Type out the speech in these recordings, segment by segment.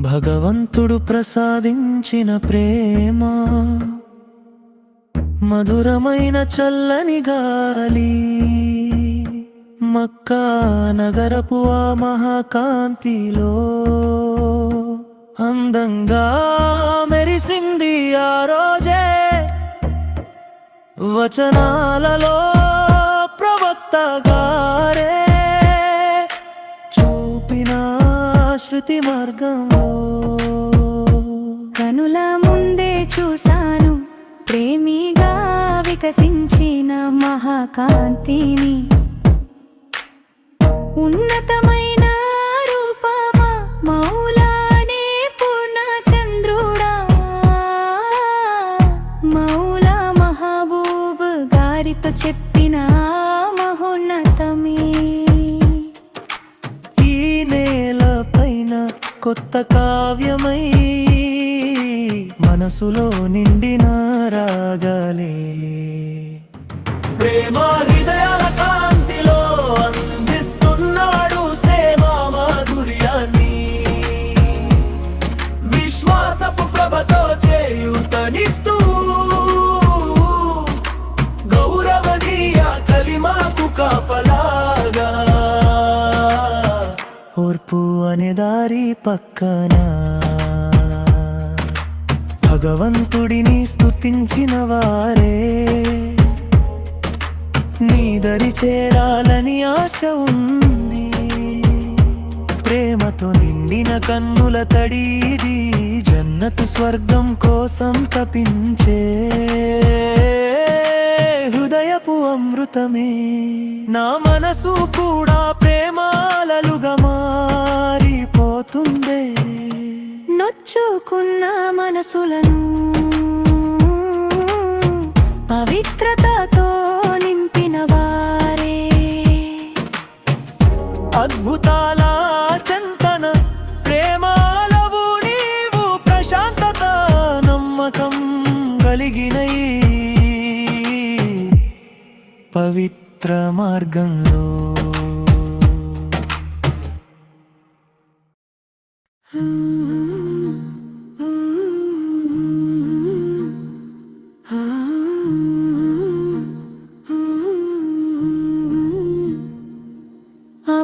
భగవంతుడు ప్రసాదించిన ప్రేమ మధురమైన చల్లని గాలి మక్కా నగరపు ఆ మహాకాంతిలో అందంగా మెరిసింది ఆ రోజే వచనాలలో ప్రవక్త గారే చూపిన శృతి మార్గంలో కనుల ముందే చూశాను ప్రేమిగా వికసించిన మహాకాంతిని ఉన్నతమైన రూపమా మౌలానే పూర్ణ చంద్రుడా మౌలా మహబూబ్ గారితో చెప్పిన మహోన్నతమే ఈ నేల పైన కొత్త కావ్యమై మనసులో నిండిన రాగాలే ప్రేమ హృదయాల కాంతిలో అందిస్తున్నాడు స్నేహ మాధుర్యాన్ని విశ్వాసపు ప్రభతో చేయూతనిస్తూ గౌరవనీయ కలిమాకు కాపలాగా ఓర్పు అనే దారి పక్కన భగవంతుడిని స్తుతించిన వారే నీ దరి చేరాలని ఆశ ఉంది ప్రేమతో నిండిన కన్నుల తడిది జన్నతు స్వర్గం కోసం తపించే హృదయపు అమృతమే నా మనసు కూడా ప్రేమాలలుగా మారిపోతుందే నొచ్చుకున్న మనసులను పవిత్రతతో నింపిన వారే అద్భుతాల చింతన ప్రేమాలవు నీవు ప్రశాంతత నమ్మకం కలిగిన ఈ పవిత్ర మార్గంలో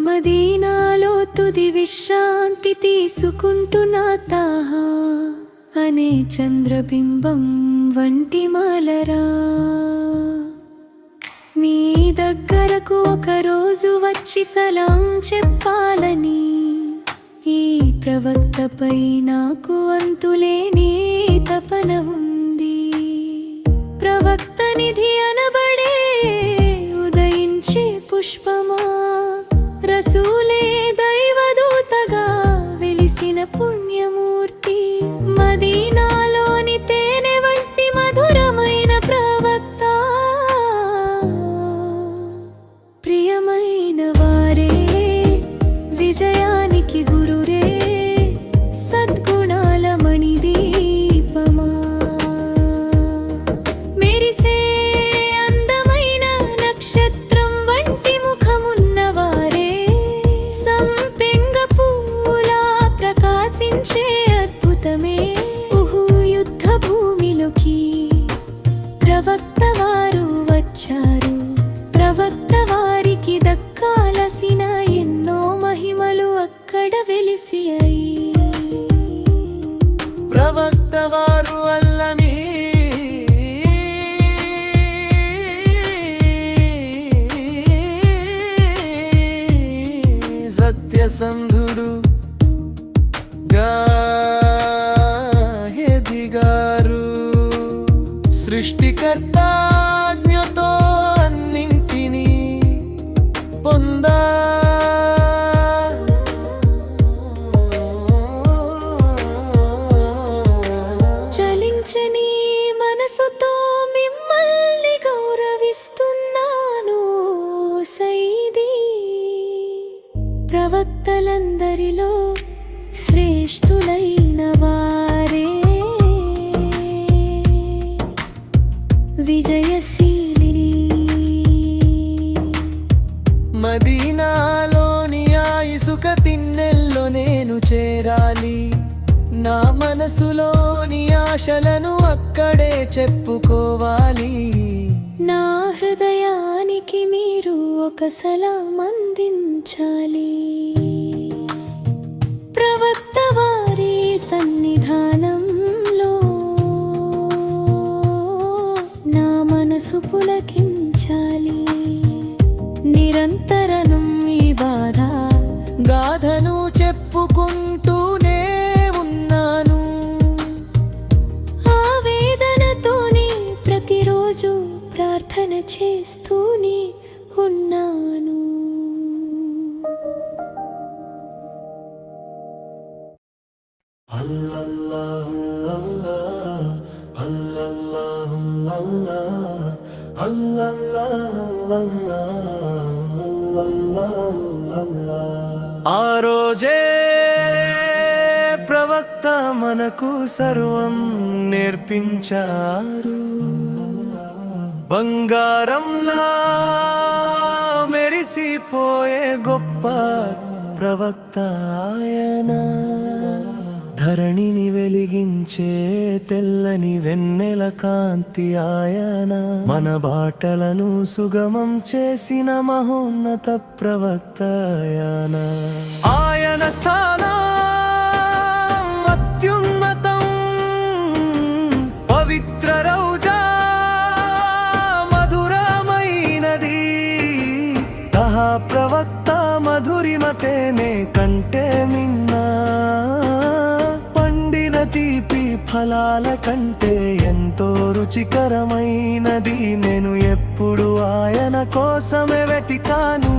మదీనాలో తుది విశ్రాంతి తీసుకుంటున్న తాహా అనే చంద్రబింబం వంటి మాలరా మీ దగ్గరకు ఒకరోజు వచ్చి సలాం చెప్పాలని ఈ ప్రవక్తపై నాకు అంతులేని తపన ఉంది ప్రవక్త నిధి అనబడే ఉదయించే పుష్పమా రసూలే దైవదూతగా వెలిసిన పుణ్యమూర్తి మదీనాలోని తేనె వంటి మధురమైన ప్రవక్త ప్రియమైన వారే విజయానికి గురురే సద్గుణాల మణిదీపమా మెరిసే అందమైన నక్షత్రం వంటి ముఖమున్నవారే సంపెంగ పూలా ప్రకాశించే అద్భుతమే యుద్ధ భూమిలోకి ప్రవక్త వారు వచ్చారు ప్రవక్త వారికి దక్కాలసిన ఎన్నో మహిమలు అక్కడ వెలిసియాయి ప్రవక్త వారు అల్లని సత్యసంధుడు ఎదిగారు సృష్టికర్త ఆజ్ఞతో అన్నింటినీ పొందా చలించని మనసుతో మిమ్మల్ని గౌరవిస్తున్నాను సైదీ ప్రవక్తలందరిలో శ్రేష్ఠులైన వారే విజయశీలిని. మదీనాలోని ఆ ఇసుక తిన్నెల్లో నేను చేరాలి. నా మనసులోని ఆశలను అక్కడే చెప్పుకోవాలి. నా హృదయానికి మీరు ఒక సలాం అందించాలి. ప్రవక్త వారి సన్నిధానంలో నా మనసు పులకించాలి. నిరంతరం ఈ బాధ గాథను చెప్పుకుంటూనే ఉన్నాను. ఆవేదనతోనే ప్రతిరోజు ప్రార్థన చేస్తూనే ఉన్నాను. ఆ రోజే ప్రవక్త మనకు సర్వం నేర్పించారు. బంగారంలా మెరిసిపోయే గొప్ప ప్రవక్త ఆయన. ధరణిని వెలిగించే తెల్లని వెన్నెల కాంతి ఆయన. మన బాటలను సుగమం చేసిన మహోన్నత ప్రవక్త ఆయన. ఆయన స్థానం అత్యున్నతం. పవిత్ర రౌజా మధురమైనది. తహా ప్రవక్త మధురిమతేనే కంటే మిన్నా. తీపి ఫలాల కంటే ఎంతో రుచికరమైనది. నేను ఎప్పుడు ఆయన కోసమే వెతికాను.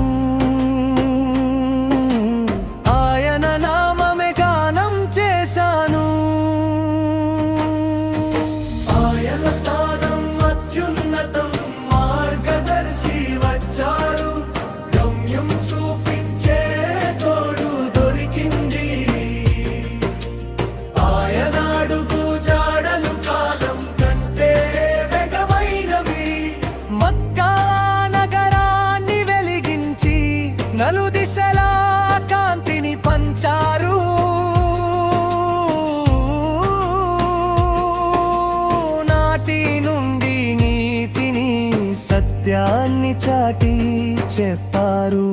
ఆయన నామమే గానం చేశాను. ఆయన స్థానం అత్యున్నతం. మార్గదర్శి వచ్చారు. గమ్యం చూపించే తోడు దొరికింది. నలుదిశలా కాంతిని పంచారు. నాటి నుండి నీతిని సత్యాన్ని చాటి చెప్పారు.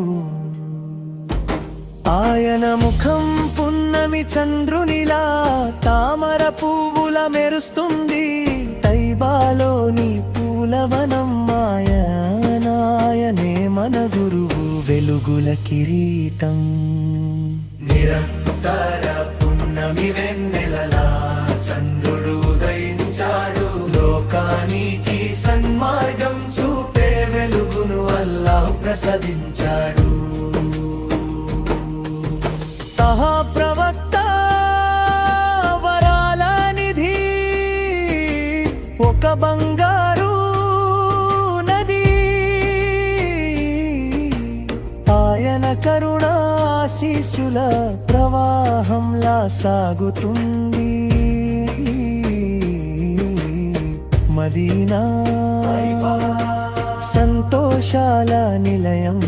ఆయన ముఖం పున్నమి చంద్రునిలా తామర పువ్వుల మెరుస్తుంది. తైబాలోని పూలవనం ఆయనే మన గురువు వెలుగుల కిరీటం. నిరంతర పున్నమి వెన్నెలలా చంద్రుడు ఉదయించాడు. లోకానికి సన్మార్గం చూపే వెలుగును అల్లాహ్ ప్రసాదించాడు. తహా ప్రవక్త వరాల నిధి. ఒక బంగారు కరుణా ఆశీస్సుల ప్రవాహంలా సాగుతుంది. మదీనా సంతోషాల నిలయం.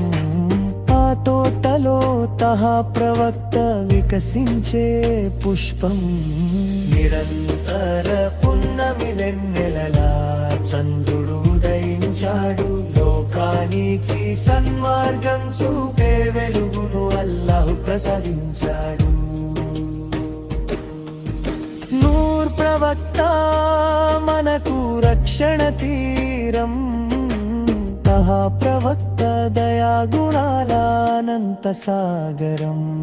ఆ తోటలో తహా ప్రవక్త వికసించే పుష్పం. నిరంతర పున్నమి వెన్నెలలా చంద్రుడు ఉదయించాడు. లోకానికి సన్మార్గం చూపే వెలుగును అల్లాహ్ ప్రసాదించాడు. నూర్ ప్రవక్త మనకు రక్షణ తీరం. తహా ప్రవక్త దయా గుణాల అనంత సాగరం.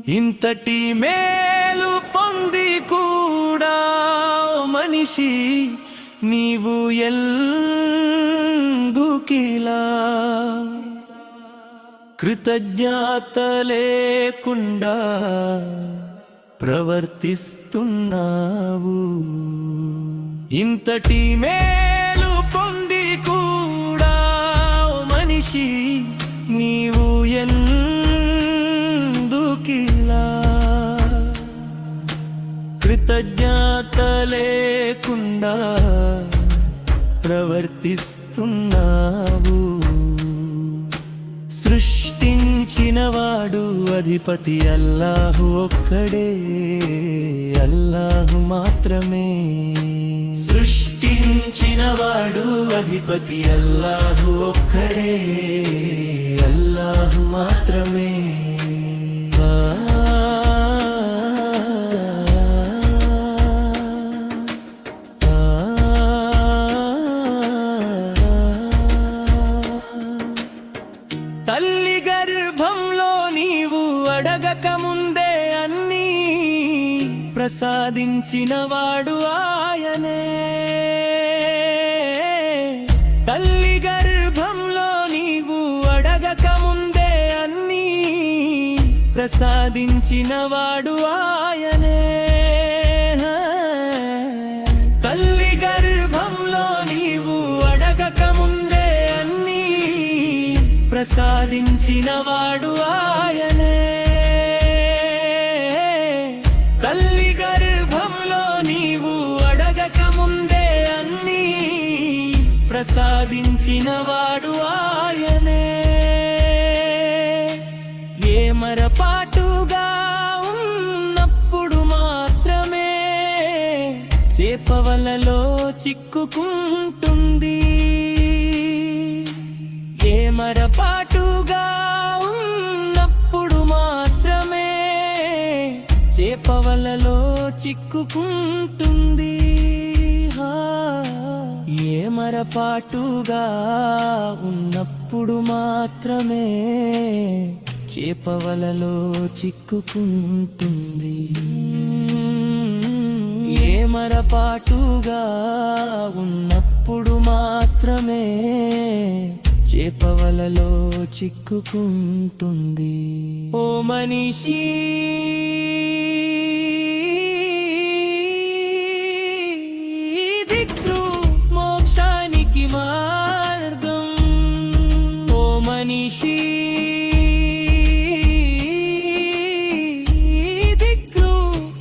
ఇంతటి మేలు పొంది కూడా మనిషి నీవు ఎందుకిలా కృతజ్ఞత లేకుండా ప్రవర్తిస్తున్నావు. ఇంతటి మేలు పొంది కూడా ఓ మనిషి నీవు ఎందుకిలా కృతజ్ఞత లేకుండా ప్రవర్తిస్తున్నావు. సృష్టించినవాడు అధిపతి అల్లాహు ఒక్కడే, అల్లాహు మాత్రమే. సృష్టించినవాడు అధిపతి అల్లాహు ఒక్కడే, అల్లాహు మాత్రమే. తల్లి గర్భంలో నీవు అడగక ముందే అన్నీ ప్రసాదించినవాడు ఆయనే. తల్లి గర్భంలో నీవు అడగక ముందే అన్నీ ప్రసాదించినవాడు ఆయనే. తల్లి గర్భంలో నీవు అడగక ముందే అన్నీ ప్రసాదించినవాడు ఆయనే. తల్లి గర్భంలో నీవు అడగక ముందే అన్నీ ప్రసాదించినవాడు ఆయనే. ఏమరపాటుగా ఉన్నప్పుడు మాత్రమే చేపవలలో చిక్కుకుంటుంది. ఏమరపాటుగా ఉన్నప్పుడు మాత్రమే చేపవలలో చిక్కుకుంటుంది. ఏమరపాటుగా ఉన్నప్పుడు మాత్రమే చేపవలలో చిక్కుకుంటుంది. ఏమరపాటుగా ఉన్నప్పుడు మాత్రమే చేపవలలో చిక్కుకుంటుంది. ఓ మనిషి, దిక్కు మోక్షానికి మార్గం. ఓ మనిషి, దిక్కు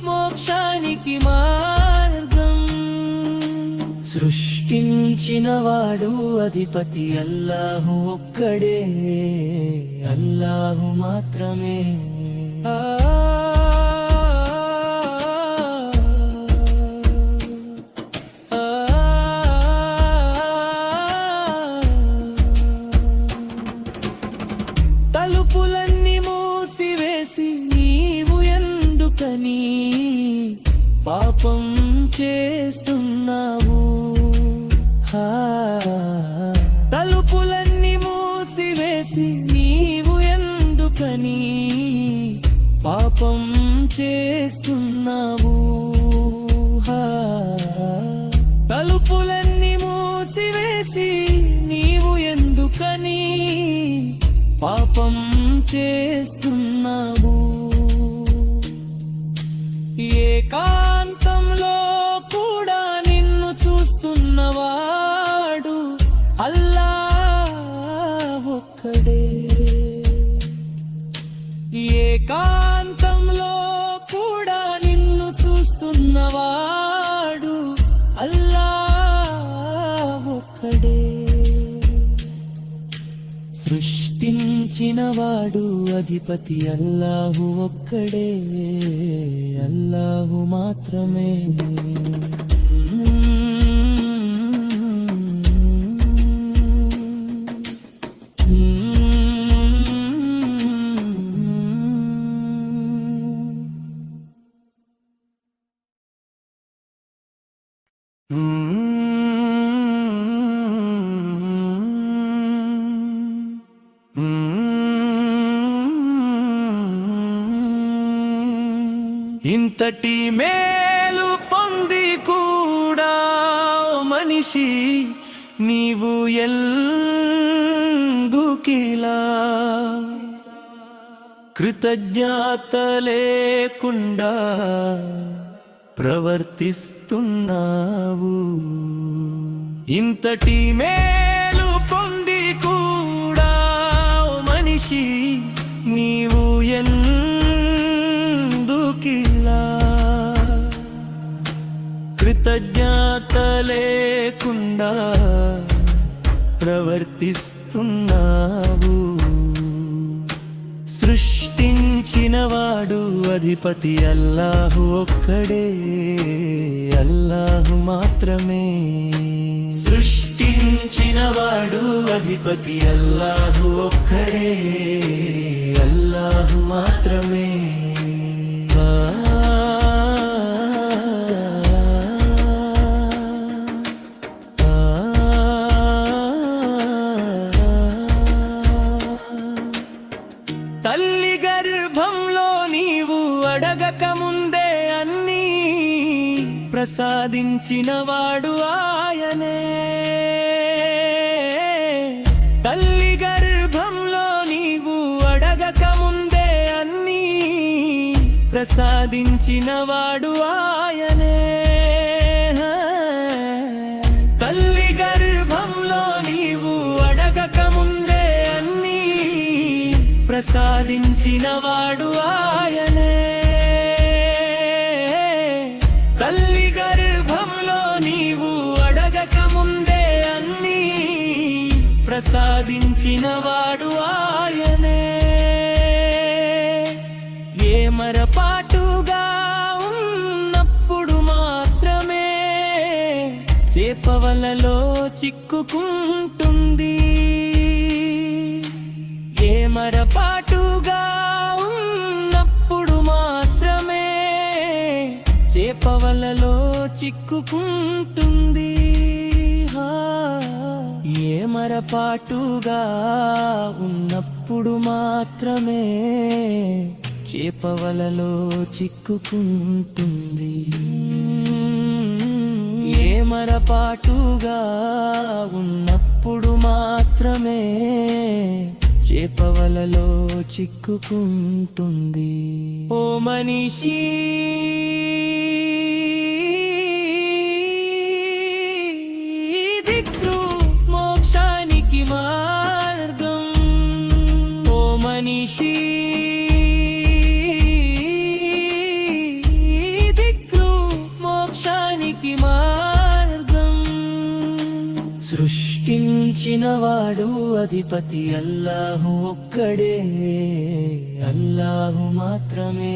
మోక్షానికి మార్గం. సృష్టించినవాడు అధిపతి అల్లాహు ఒక్కడే, అల్లాహు మాత్రమే. తలుపులన్నీ మూసివేసి నీవు ఎందుకని పాపం చేస్తున్నావు? తలుపులన్నీ మూసివేసి నీవు ఎందుకని పాపం చేస్తున్నావు? తలుపులన్నీ మూసివేసి నీవు ఎందుకని పాపం చేస్తున్నావు? ఏకాంతంలో కూడా నిన్ను చూస్తున్నవాడు అల్లాహ్ ఒక్కడే. ఏకాంతంలో కూడా నిన్ను చూస్తున్నవాడు అల్లాహ్ ఒక్కడే. సృష్టించినవాడు అధిపతి అల్లాహు ఒక్కడే, అల్లాహు మాత్రమే. ఇంతటి మేలు పొంది కూడా మనిషి నీవు ఎందుకిలా కృతజ్ఞత లేకుండా ప్రవర్తిస్తున్నావు. ఇంతటి మేలు పొంది కూడా ఓ మనిషి నీవు ఎందుకిలా కృతజ్ఞత లేకుండా ప్రవర్తిస్తున్నావు. సృష్టించినవాడు అధిపతి అల్లాహు ఒక్కడే, అల్లాహు మాత్రమే. సృష్టించినవాడు అధిపతి అల్లాహు ఒక్కడే, అల్లాహు మాత్రమే. తల్లి గర్భంలో నీవు అడగక ముందే అన్నీ ప్రసాదించినవాడు ఆయనే. తల్లి గర్భంలో నీవు అడగక ముందే అన్నీ ప్రసాదించినవాడు ఆయనే. తల్లి గర్భంలో నీవు అడగక ముందే అన్నీ ప్రసాదించినవాడు ఆయనే. తల్లి గర్భంలో నీవు అడగక ముందే అన్నీ ప్రసాదించినవాడు ఆయనే. ఏమరపాటుగా ఉన్నప్పుడు మాత్రమే చేపవలలో చిక్కుకుంటుంది. ఏమరపాటుగా ఉన్నప్పుడు మాత్రమే చేపవలలో చిక్కుకుంటుంది. ఏమరపాటుగా ఉన్నప్పుడు మాత్రమే చేపవలలో చిక్కుకుంటుంది. ఏమరపాటుగా ఉన్నప్పుడు మాత్రమే చేపవలలో చిక్కుకుంటుంది. ఓ మనిషి, దిక్కు మోక్షానికి మార్గం. ఓ మనిషి, దిక్కు మోక్షానికి మార్గం. సృష్టించినవాడు అధిపతి అల్లాహు ఒక్కడే, అల్లాహు మాత్రమే.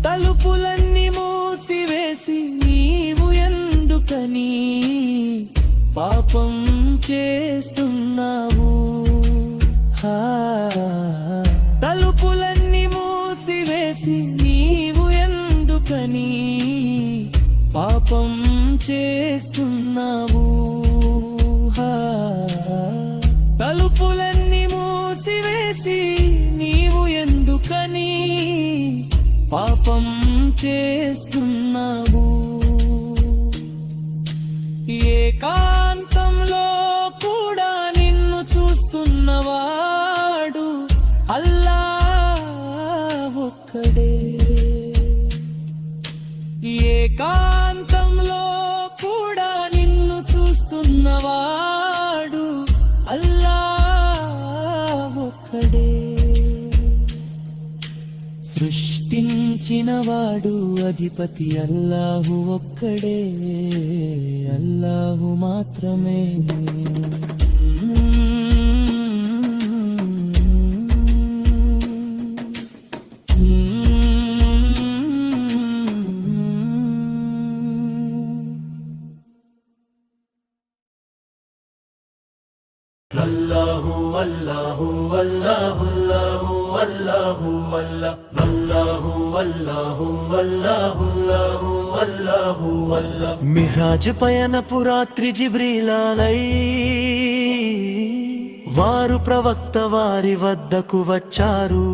తలుపులన్నీ మూసివేసి నీవు ఎందుకని పాపం చేస్తున్నావు? తలుపులన్నీ మూసివేసి నీవు ఎందుకని పాపం చేస్తున్నావు? తలుపులన్నీ మూసివేసి నీవు ఎందుకని పాపం చేస్తున్నావు? ఏకాంతంలో కూడా నిన్ను చూస్తున్నవాడు అల్లాహ్ ఒక్కడే. ఏకాంతంలో కూడా నిన్ను చూస్తున్నవాడు అల్లాహ్ ఒక్కడే. సృష్టించినవాడు అధిపతి అల్లాహు ఒక్కడే, అల్లాహు మాత్రమే. అల్లాహు అల్లాహు అల్లాహు అల్లాహు అల్లాహు అల్లాహు అల్లాహు అల్లాహు అల్లాహు అల్లాహు అల్లాహు. మిహ్రాజ్ పయనపు రాత్రి జిబ్రీలాలై వారు ప్రవక్త వారి వద్దకు వచ్చారు.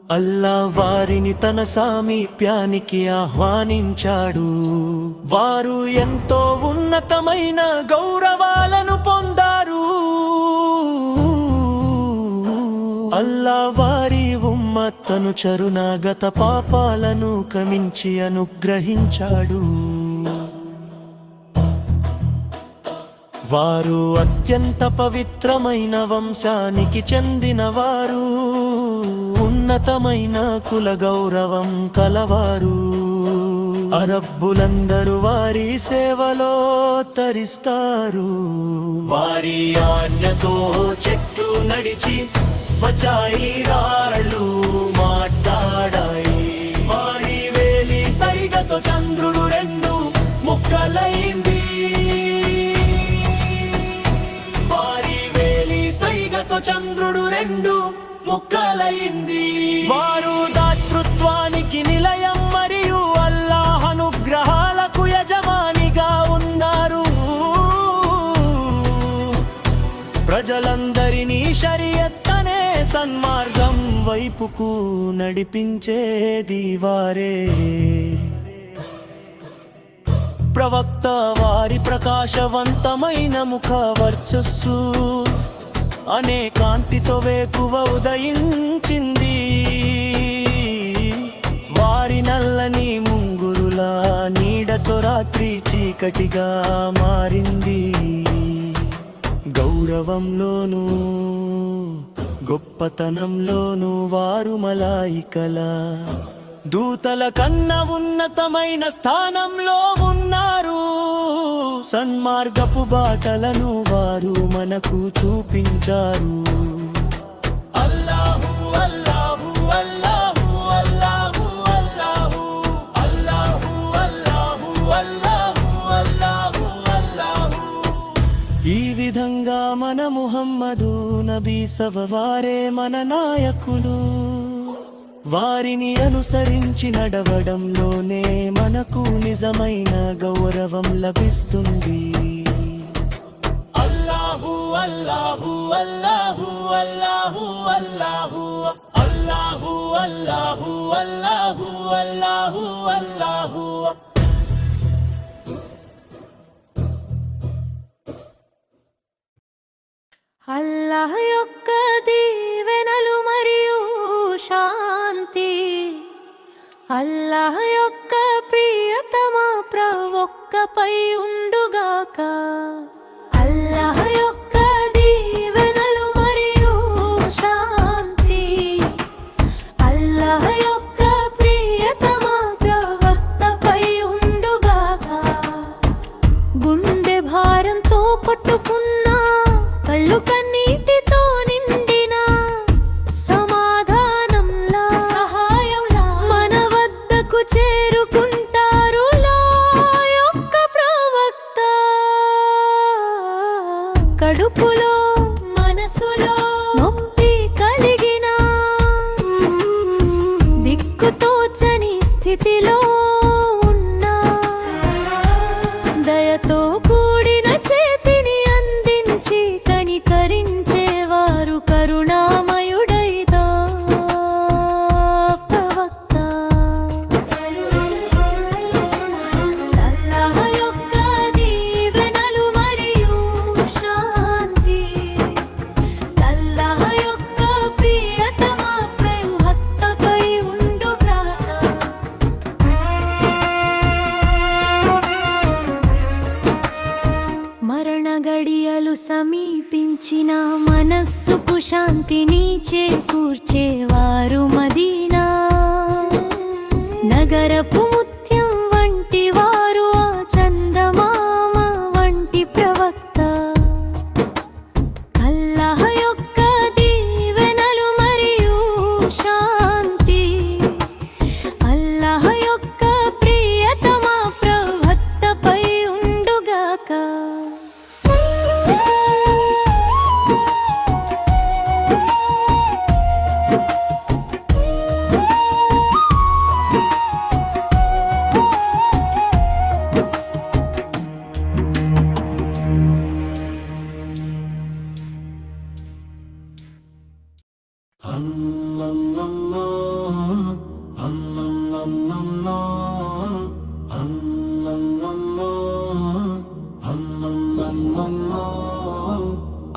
అల్లా వారిని తన సామీప్యానికి ఆహ్వానించాడు. వారు ఎంతో ఉన్నతమైన గౌరవాలను పొందారు. అల్లా వారి ఉమ్మత్తను చరునాగత పాపాలను కమించి అనుగ్రహించాడు. వారు అత్యంత పవిత్రమైన వంశానికి చెందినవారు, ఉన్నతమైన కుల గౌరవం కలవారు. అరబ్బులందరూ వారి సేవలో తరిస్తారు. వారి ఆజ్ఞతో చెట్లు నడిచి వచ్చాయి, రాళ్ళు మాట్లాడాయి. వారి వేలి సైగతో చంద్రుడు రెండు ముక్కలైంది. చంద్రుడు రెండు ముక్కలైంది. వారు దాతృత్వానికి నిలయం మరియు అల్లాహ్ అనుగ్రహాలకు యజమానిగా ఉన్నారు. ప్రజలందరినీ షరియత్ అనే సన్మార్గం వైపుకు నడిపించేది వారే. ప్రవక్త వారి ప్రకాశవంతమైన ముఖ వర్చస్సు అనే కాంతితో వేకువ ఉదయించింది. వారి నల్లని ముంగురుల నీడతో రాత్రి చీకటిగా మారింది. గౌరవంలోనూ గొప్పతనంలోనూ వారు మలాయికల దూతల కన్నా ఉన్నతమైన స్థానంలో ఉన్నారు. సన్మార్గపు బాటలను వారు మనకు చూపించారు. అల్లాహు అల్లాహు అల్లాహు అల్లాహు అల్లాహు అల్లాహు అల్లాహు అల్లాహు అల్లాహు అల్లాహు. ఈ విధంగా మన ముహమ్మదు నబీ సవవారే మన నాయకులు. వారిని అనుసరించి నడవడంలోనే మనకు నిజమైన గౌరవం లభిస్తుంది. అల్లాహు అల్లాహు అల్లాహు అల్లాహు అల్లాహు అల్లాహు అల్లాహు అల్లాహు అల్లాహు అల్లాహు. అల్లాహ్ యొక్క దీవెనలు మరియు శాంతి, అల్లాహ్ యొక్క ప్రియతమ ప్రవక్తపై ఉండుగాక. అల్లాహ్ యొక్క దీవెనలు మరియు శాంతి, అల్లాహ్ యొక్క ప్రియతమ ప్రవక్తపై ఉండుగాక. గుండె భారంతో కొట్టుకున్నా, కళ్ళు కన్నీటితో నిండిన సమాధానంలా సహాయంలా మన వద్దకు చేరుకుంటారు లా యొక్క ప్రవక్త. కడుపులో మనసులో నొప్పి కలిగిన, దిక్కుతోచని స్థితిలో ఉన్నా, దయతో కూడిన చేతిని అందించి కనికరించేవారు కరుణామయుడైదా ప్రవక్త. అల్లాహ్ యొక్క దీవెనలు మరియు శాంతి, అల్లాహ్ యొక్క ప్రియతమ ప్రవక్తపై ఉండుగాక. మరణ గడియలు సమీపించిన మనస్సుకు శాంతిని చేకూర్చేవారు మదీనా నగరపు ముత్యం వంటి వారు, ఆ చందమామ వంటి ప్రవక్త. అల్లాహ్ యొక్క దీవెనలు మరియు శాంతి, అల్లాహ్ యొక్క ప్రియతమ ప్రవక్తపై ఉండుగాక.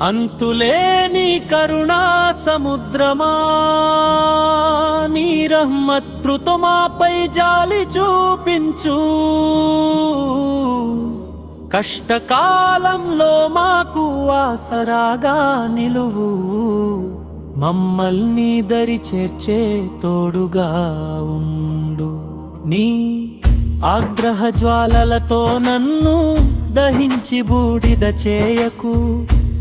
అంతులేని కరుణా సముద్రమా నీ రహ్మత్కృతో మాపై జాలి చూపించు కష్టకాలంలో మాకు ఆసరాగా నిలువు మమ్మల్ని దరి చేర్చే తోడుగా ఉండు నీ ఆగ్రహ జ్వాలలతో నన్ను దహించి బూడిద చేయకు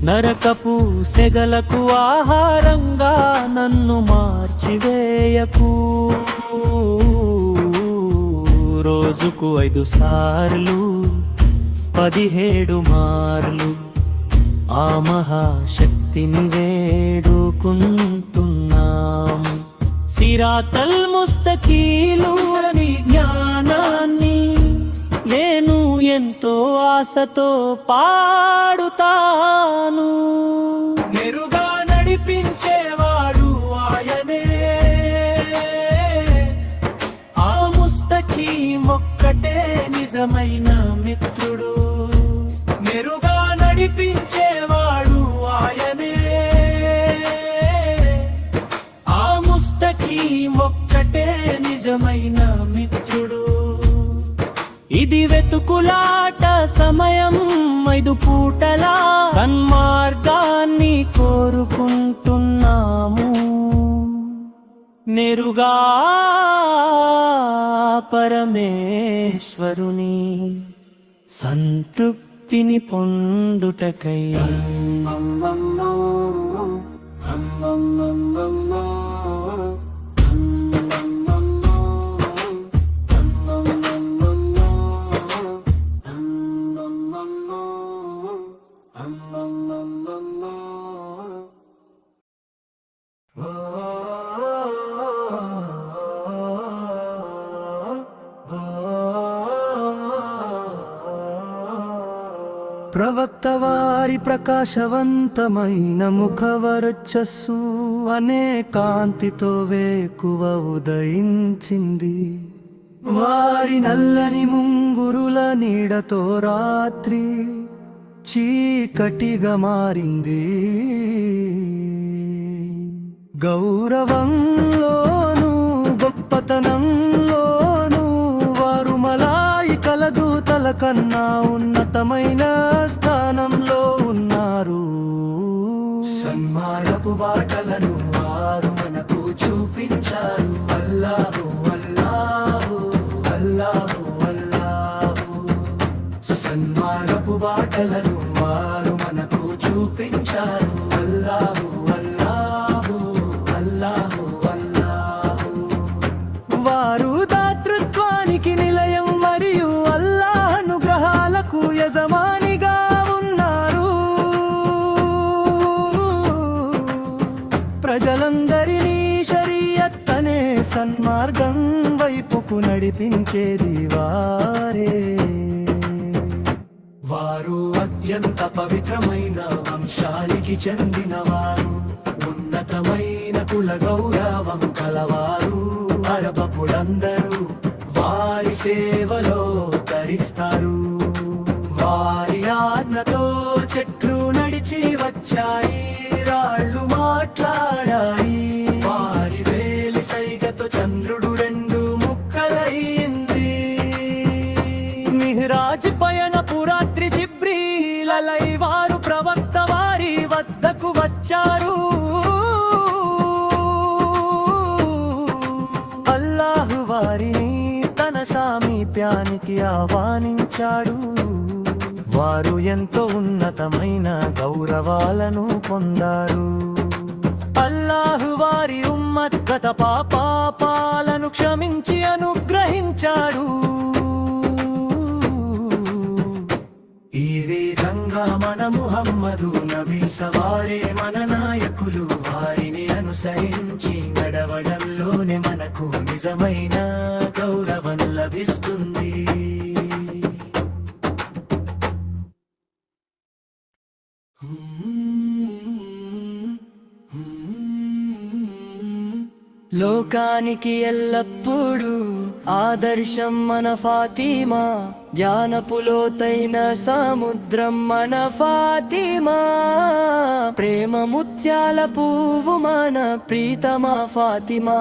నరకపు సెగలకు ఆహారంగా నన్ను మార్చివేయకు రోజుకు 5 సార్లు 17 మార్లు ఆ మహాశక్తిని వేడుకుంటున్నాము సిరాతల్ ముస్తకీలు అని జ్ఞానాన్ని నేను ఎంతో ఆశతో పాడుతాను నెరుగా నడిపించేవాడు ఆయనే ఆ ముస్తకీం ఒక్కటే నిజమైన మిత్రుడు నెరుగా నడిపించేవాడు ఆయనే ఆ ముస్తకీం ఒక్కటే నిజమైన మిత్రుడు ఇది వెతుకులాట సమయం 5 పూటలా సన్మార్గాన్ని కోరుకుంటున్నాము నెరుగా పరమేశ్వరుని సంతృప్తిని పొందుటకై ప్రవక్త వారి ప్రకాశవంతమైన ముఖవర్చస్సు అనే కాంతితో వేకువ ఉదయించింది వారి నల్లని ముంగురుల నీడతో రాత్రి చీకటిగా మారింది గౌరవంలోను గొప్పతనంలోను వారు మలాయికల దూతల కన్నా ఉన్నతమైన స్థానంలో ఉన్నారు సన్మార్గపు బాటలను వారు మనకు చూపించారు అల్లాహు అల్లాహు అల్లాహు అల్లాహు సన్మార్గపు బాటలను వారు మనకు చూపించారు అల్లాహు అల్లాహు అల్లాహు అల్లాహు వారు దాతృత్వానికి నిలయం మరియు అల్లాహ్ అనుగ్రహాలకు యజమానిగా ఉన్నారు ప్రజలందరినీ షరియత్ అనే సన్మార్గం వైపుకు నడిపించేది వారే వారు అత్యంత పవిత్రమైన వంశానికి చెందినవారు ఉన్నతమైన కుల గౌరవం కలవారు అరబపులందరూ వారి సేవలో తరిస్తారు వారి ఆజ్ఞతో చెట్లు నడిచి వచ్చాయి రాళ్ళు మాట్లాడాయి వారి వేలి సైగతో చంద్రుడు 2 ముక్కలయ్యింది మిహ్రాజ్ పయనపు రాత్రి జిబ్రీలై వారు ప్రవక్త వారి వద్దకు వచ్చారు అల్లాహ్ వారిని తన సామీప్యానికి ఆహ్వానించాడు వారు ఎంతో ఉన్నతమైన గౌరవాలను పొందారు అల్లాహ్ వారి ఉమ్మత్ గత పాపాలను క్షమించి అనుగ్రహించాడు ఈ విధంగా మన ముహమ్మదు నబీ సవారే మన నాయకులు వారిని అనుసరించి నడవడంలోనే మనకు నిజమైన గౌరవం లభిస్తుంది లోకానికి ఎల్లప్పుడూ ఆదర్శం మన ఫాతిమా జ్ఞానపులోతైన సముద్రం మన ఫాతిమా, ప్రేమ ముత్యాల పువ్వు మన ప్రీతమా ఫాతిమా,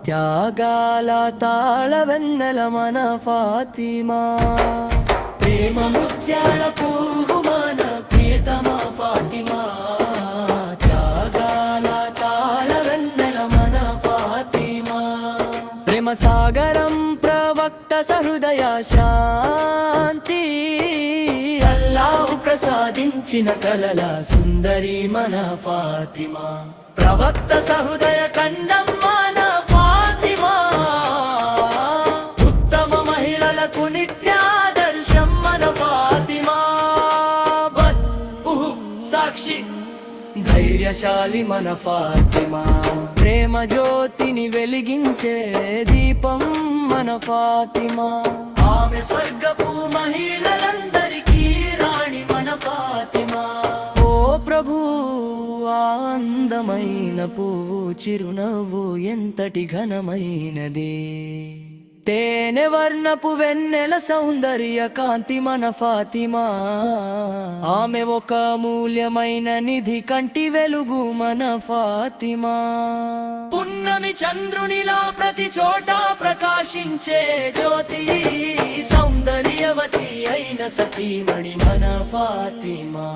త్యాగాల తాళవెన్నెల మన ఫాతిమా, ప్రేమ ముత్యాల పువ్వు మన ప్రియతమా ఫాతిమా, త్యాగాల తాళవెన్నెల మన ఫాతిమా, ప్రేమ సాగరం ప్రవక్త సహృదయ శాంతి, అల్లాహు ప్రసాదించిన కలల సుందరి మన ఫాతిమా, ప్రవక్త సహృదయ ఖండం మన ఫాతిమా, ఉత్తమ మహిళలకు నిత్యాదర్శం మన ఫాతిమా, సాక్షి ధైర్యశాలి మన ఫాతిమా, ప్రేమ జ్యోతిని వెలిగించే దీపం మన ఫాతిమా, ఆమె స్వర్గపు మహిళలందరికీ రాణి మన ఫాతిమా. ఓ ప్రభు, ఆ అందమైన పువ్వు చిరునవ్వు ఎంతటి ఘనమైనది, తేనె వర్ణపు వెన్నెల సౌందర్య కాంతి మన ఫాతిమా, ఆమె ఒక అమూల్యమైన నిధి కంటి వెలుగు మన ఫాతిమా, పున్నమి చంద్రునిలా ప్రతి చోట ప్రకాశించే జ్యోతి, సౌందర్యవతి అయిన సతీమణి మన ఫాతిమా,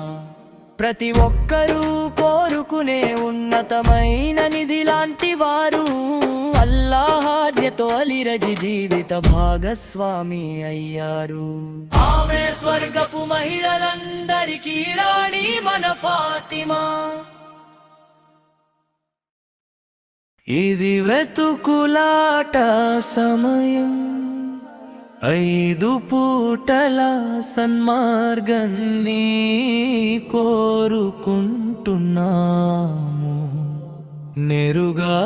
ప్రతి ఒక్కరూ కోరుకునే ఉన్నతమైన నిధి లాంటి వారు, అల్లాహాద్యతో అలిరజి జీవిత భాగస్వామి అయ్యారు, ఆమె స్వర్గపు మహిళలందరికీ రాణి మన ఫాతిమా. ఇది వెతుకులాట సమయం, 5 పూటల సన్మార్గాన్ని కోరుకుంటున్నాము, నేరుగా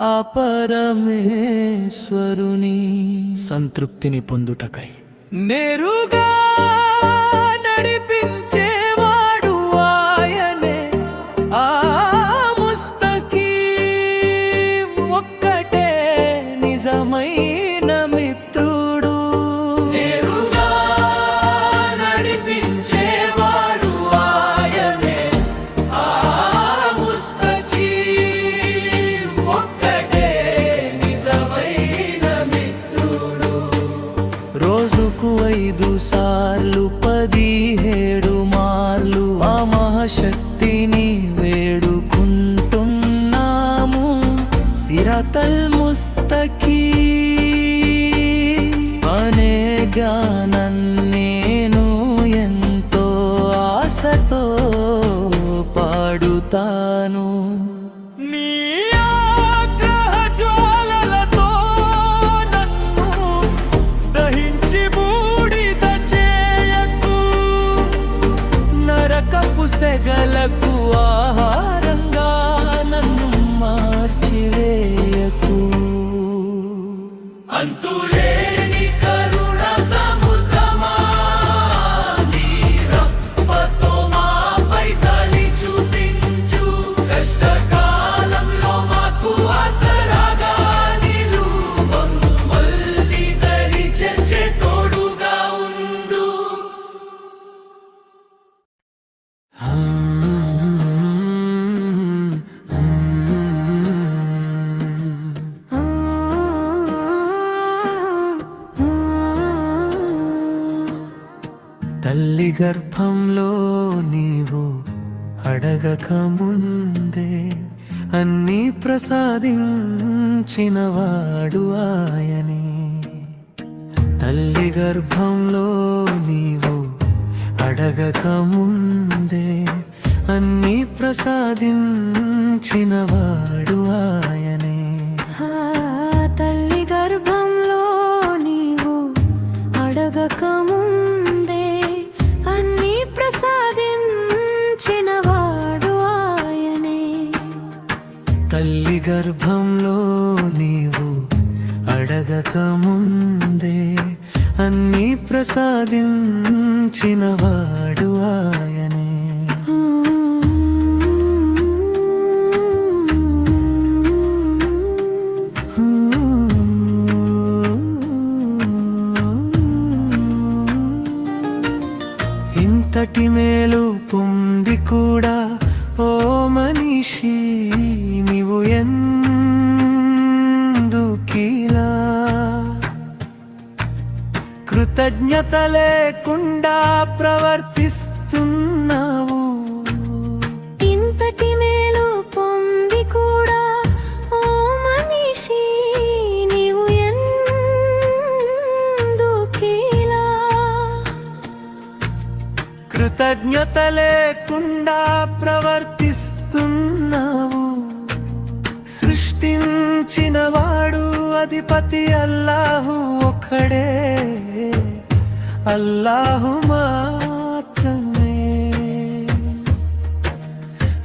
ఆ పరమేశ్వరుని సంతృప్తిని పొందుటకై నేరుగా నడిపించేవాడు ఆయనే, ఆ ముస్తకీం ఒక్కటే నిజమైన మిత్రుడు, నేరుగా నడిపించేవాడు ఆయనే, ఆ ముస్తకీం ఒక్కటే నిజమైన మిత్రుడు. రోజుకు 5 సార్లు 17 మార్లు ఆ మహాశక్తిని వేడుకుంటున్నాము, సిరాతల్ ముస్తకీం అనే గానాన్ని నేను ఎంతో ఆశతో పాడుతాను. నీ ఆగ్రహ జ్వాలలతో నన్ను దహించి బూడిద చేయకు, నరకపు సెగలకు ఆహారంగా నన్ను మార్చివేయకు. అంతులేని కరుణ సముద్రమా, నీ రప్పతో మాపై జాలి చూపించు, కష్టకాలంలో మాకు ఆసరాగా నిలువు, మళ్ళీ దరి చేర్చే తోడుగా ఉండు. తల్లి గర్భంలో నీవు అడగక ముందే అన్నీ ప్రసాదించినవాడు ఆయనే, తల్లి గర్భంలో నీవు అడగక ముందే అన్నీ ప్రసాదించినవాడు ఆయనే, తల్లి గర్భంలో నీవు అడగక ముందే అన్ని ప్రసాదించినవాడు ఆయనే, తల్లి గర్భంలో నీవు అడగక ముందే అన్నీ ప్రసాదించినవాడు ఆయనే. ఇంతటి మేలు పొంది కూడా ఓ మనిషి నీవు ఎందుకిలా కృతజ్ఞత లేకుండా ప్రవర్తిస్తున్నావు ఇంతటి మేలు పొంది కూడా ఓ మనిషి నీవు ఎందుకిలా కృతజ్ఞత లేకుండా ప్రవర్తిస్తున్నావు సృష్టించిన వాడు అధిపతి అల్లాహు ఒక్కడే అల్లాహు మాత్రమే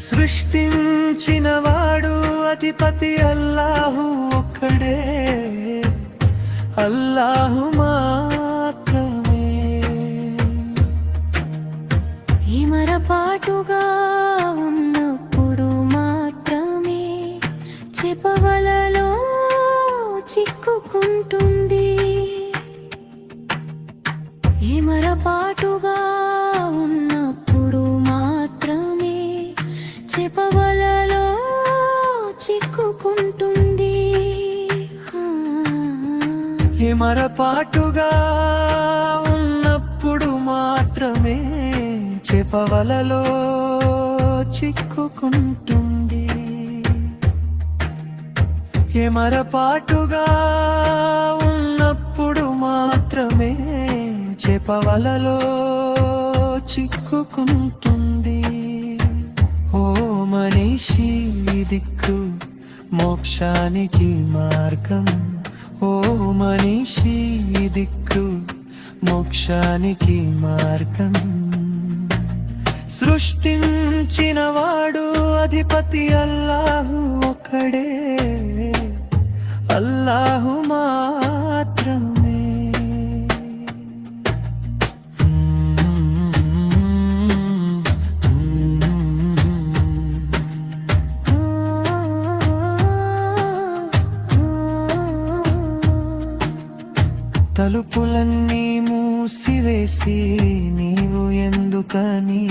సృష్టించిన వాడు అధిపతి అల్లాహు ఒక్కడే అల్లాహు మాత్రమే ఏమరపాటుగా ఉన్నప్పుడు మాత్రమే చెపవలలో చిక్కుకుంటుంది ఏమరపాటుగా ఉన్నప్పుడు మాత్రమే చెపవలలో చిక్కుకుంటుంది ఏమరపాటుగా ఉన్నప్పుడు మాత్రమే చెపవలలో చిక్కుకుంటుంది ఏమరపాటుగా ఉన్నప్పుడు మాత్రమే చెపవలలో చిక్కుకుంటుంది ఓ మనిషి దిక్కు మోక్షానికి మార్గం ఓ మనిషి దిక్కు మోక్షానికి మార్గం సృష్టించిన వాడు అధిపతి అల్లాహు ఒక్కడే అల్లాహు మాత్రమే తలుపులన్నీ మూసివేసి నీవు ఎందుకని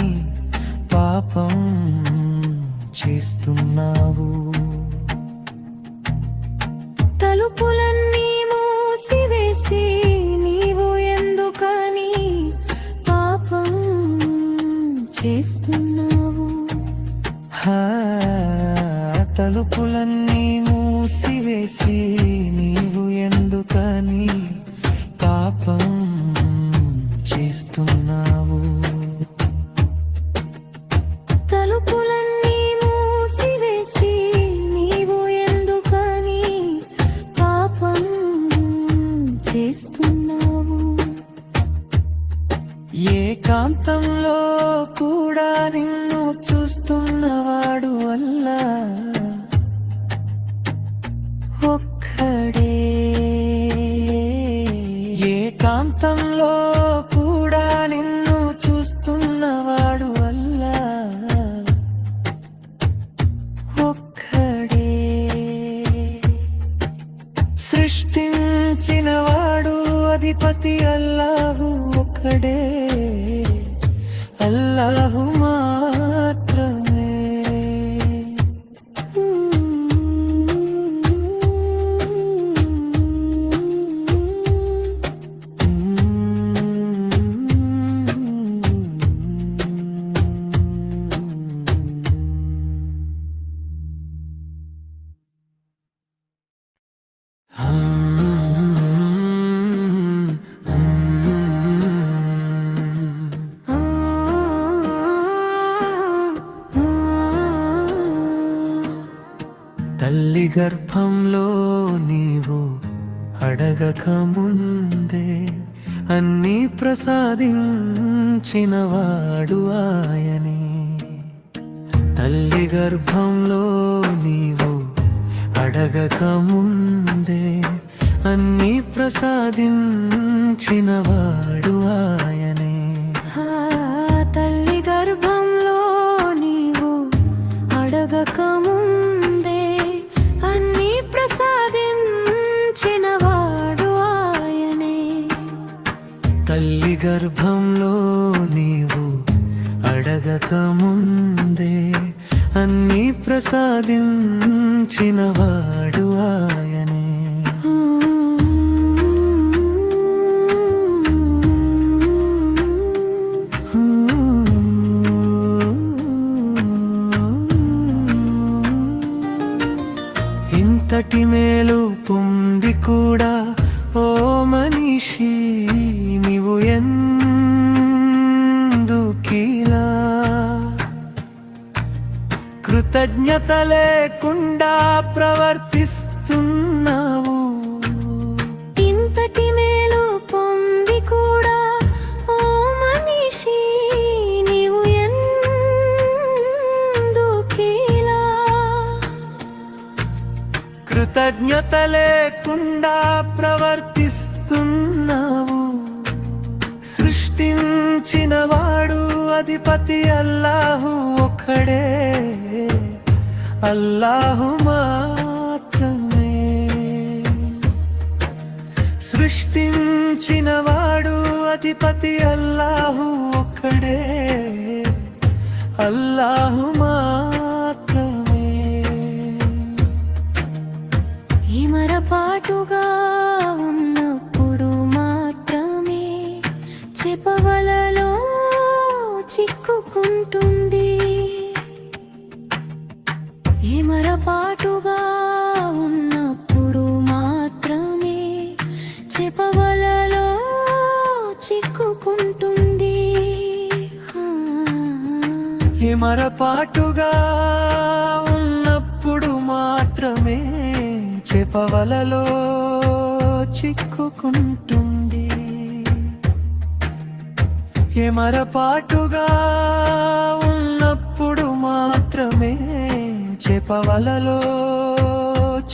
పాపం చేస్తున్నావు తలుపులన్నీ మూసివేసి నీవు ఎందుకని పాపం చేస్తున్నావు తలుపులన్నీ మూసివేసి నీవు ఎందుకని పాపం చేస్తున్నావు తలుపులన్నీ మూసివేసి నీవు ఎందుకని పాపం చేస్తున్నావు ఏకాంతంలో కూడా నిన్ను చూస్తున్నవాడు అల్లా ఒక్కడే ఏకాంతంలో కూడా నిన్ను చూస్తున్నవాడు అల్లా ఒక్కడే సృష్టించిన వాడు అధిపతి అల్లాహు ఒక్కడే అల్లాహు మాత్రమే తల్లి గర్భంలో నీవు అడగక ముందే అన్నీ ప్రసాదించినవాడు ఆయనే తల్లి గర్భంలో నీవు అడగక ముందే అన్నీ ప్రసాదించినవాడు ఆయనే తల్లి గర్భంలో నీవు అడగక ముందే అన్నీ ప్రసాదించినవాడు ఆయనే తల్లి గర్భంలో నీవు అడగక ముందే అన్నీ ప్రసాదించినవాడు ఆయనే. ఇంతటి మేలు పొంది కూడా ఓ మనిషి నీవు ఎందుకిలా కృతజ్ఞత లేకుండా ప్రవర్తిస్తున్నావు? ఇంతటి మేలు పొంది కూడా ఓ మనిషి నీవు ఎందుకిలా కృతజ్ఞత లేకుండా ప్రవర్తిస్తున్నావు? సృష్టించినవాడు అధిపతి అల్లాహు ఒక్కడే, అల్లాహు మాత్రమే. సృష్టించినవాడు అధిపతి అల్లాహు ఒక్కడే, అల్లాహు మాత్రమే. ఏమరపాటుగా ఉన్నప్పుడు మాత్రమే చెపవలలో చిక్కుకుంటుంది. ఏమరపాటుగా ఉన్నప్పుడు మాత్రమే చెపవలలో చిక్కుకుంటుంది. ఏమరపాటుగా ఉన్నప్పుడు మాత్రమే చెపవలలో చిక్కుకుంటుంది. ఏమరపాటుగా ఉన్నప్పుడు మాత్రమే చెపవలలో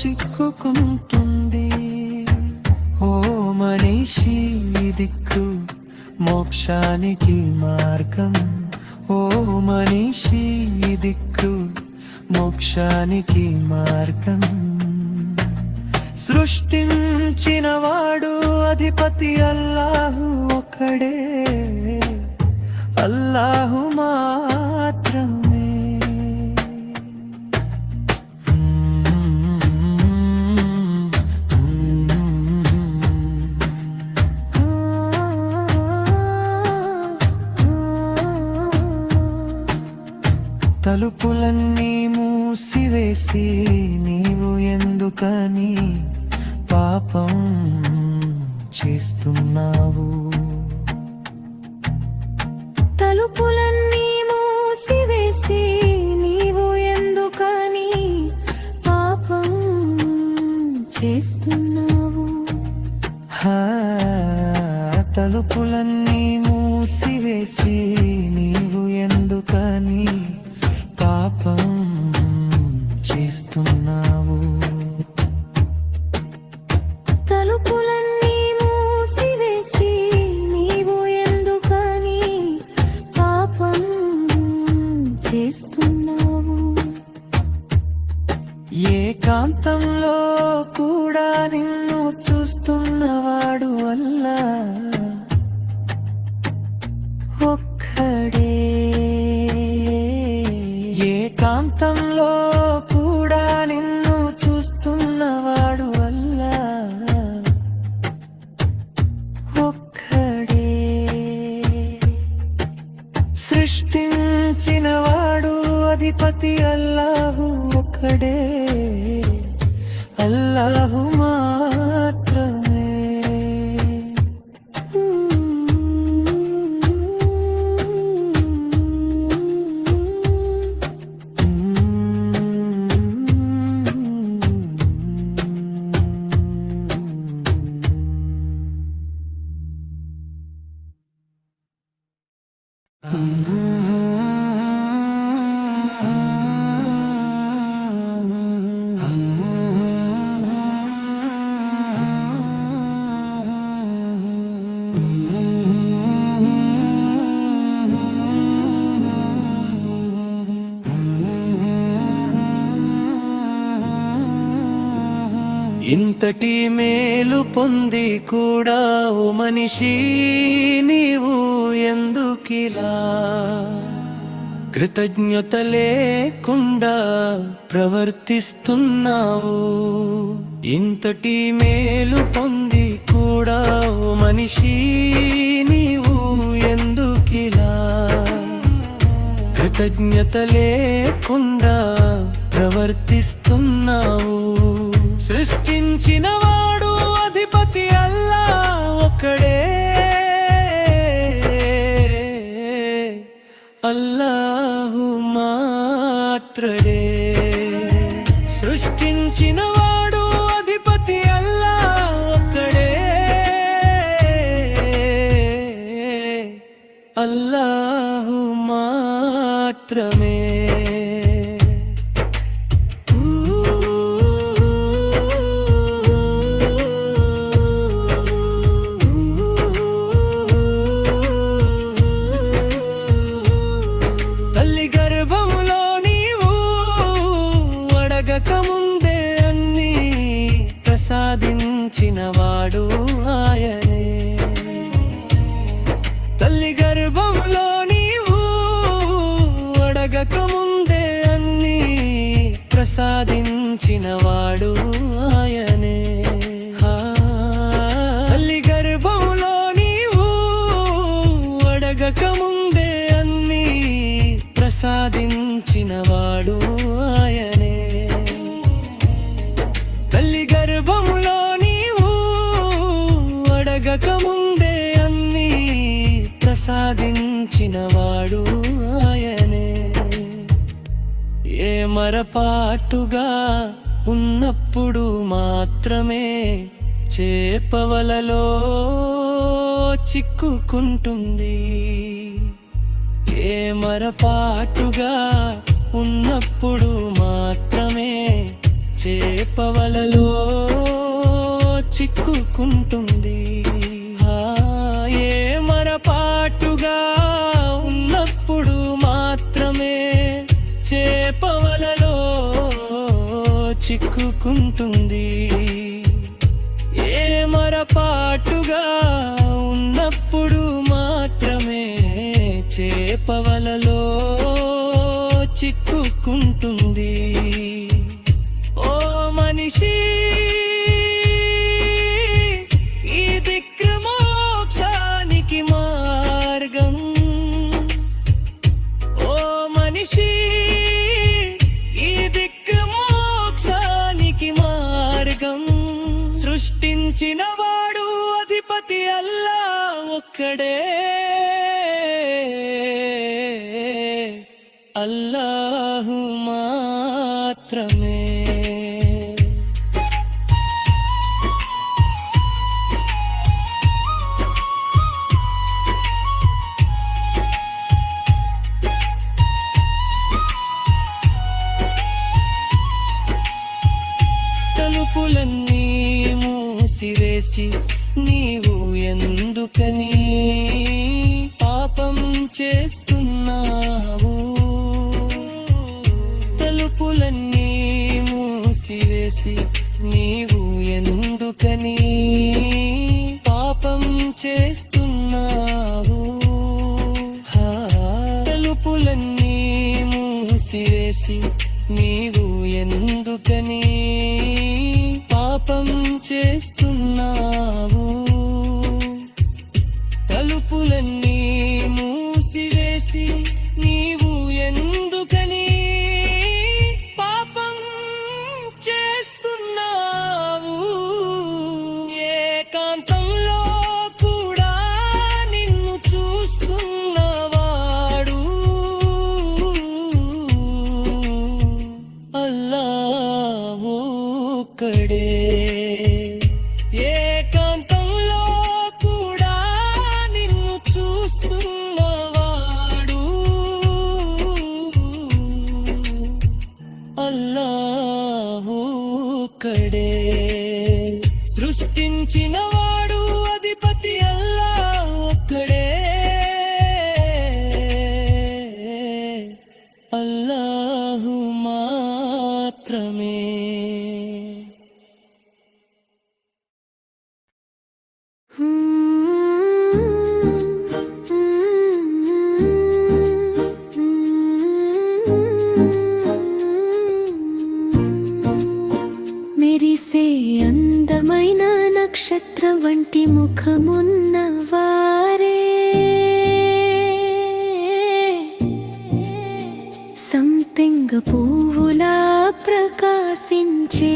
చిక్కుకుంటుంది. ఓ మనిషి దిక్కు మోక్షానికి మార్గం, ఓ మనిషి దిక్కు మోక్షానికి మార్గం. సృష్టించినవాడు అధిపతి అల్లాహు ఒక్కడే, అల్లాహు మాత్రమే. తలుపులన్నీ మూసివేసి నీవు ఎందుకని పాపం చేస్తున్నావు? తలుపులన్నీ మూసివేసి నీవు ఎందుకని పాపం చేస్తున్నావు? తలుపులన్నీ మూసివేసి నీవు ఎందుకని పాపం చేస్తున్నావు? తలుపులన్నీ మూసివేసి నీవు ఎందుకని పాపం చేస్తున్నావు? ఏకాంతంలో కూడా నిన్ను చూస్తున్నవాడు అల్లా ఒక్కడే. ఏకాంతంలో కూడా నిన్ను చూస్తున్నవాడు అల్లా ఒక్కడే. సృష్టించినవాడు అధిపతి అల్లాహు ఒక్కడే, అల్లాహు మాత్రమే. ఇంతటి మేలు పొంది కూడా ఓ మనిషి నీవు ఎందుకిలా కృతజ్ఞత లేకుండా ప్రవర్తిస్తున్నావు. ఇంతటి మేలు పొంది కూడా ఓ మనిషి నీవు ఎందుకిలా కృతజ్ఞత లేకుండా ప్రవర్తిస్తున్నావు. సృష్టించిన వాడు అధిపతి అల్లా ఒక్కడే, అల్లాహు మాత్రడే. సృష్టించిన వాడు అధిపతి అల్లా ఒక్కడే, అల్లాహు మాత్రమే. తల్లి గర్భములో నీవు అడగక ముందే అన్నీ ప్రసాదించినవాడు ఆయనే. తల్లి గర్భములో నీవు అడగక ముందే అన్నీ ప్రసాదించినవాడు ఆయనే. తల్లి గర్భములో నీవు అడగక ముందే అన్నీ ప్రసాదించినవాడు ఆయనే. తల్లి గర్భములో నీవు అడగక ముందే అన్నీ ప్రసాదించినవాడు ఆయనే. ఏ మరపాటుగా ఉన్నప్పుడు మాత్రమే చేపవలలో చిక్కుకుంటుంది. ఏ మరపాటుగా ఉన్నప్పుడు మాత్రమే చేపవలలో చిక్కుకుంటుంది. ఏ మరపాటుగా ఉన్నప్పుడు మాత్రమే చేపవలలో చిక్కుకుంటుంది. ఏ మరపాటుగా ఉన్నప్పుడు మాత్రమే చేపవలలో చిక్కుకుంటుంది. ఓ మనిషి, ఈ దిక్మోక్షానికి మార్గం. ఓ మనిషి, ఈ దిక్మోక్షానికి మార్గం. సృష్టించిన వాడు అధిపతి అల్లా ఒక్కడే, అల్లాహు మాత్రమే. తలుపులన్నీ మూసివేసి నీవు ఎందుకని పాపం చేస్తున్నావు? తలుపులన్నీ మూసివేసి నీవు ఎందుకని పాపం చేస్తున్నావు? తలుపులన్నీ మూసివేసి నీవు ఎందుకని పాపం చేస్తున్నావు? తలుపులన్నీ మూసివేసి నీవు ఎందుకని పాపం చేస్తున్నావు? ఏకాంతంలో కూడా నిన్ను చూస్తున్నవాడు అల్లాహు ఒక్కడే. ఏకాంతంలో కూడా నిన్ను చూస్తున్నవాడు పువ్వులా ప్రకాశించే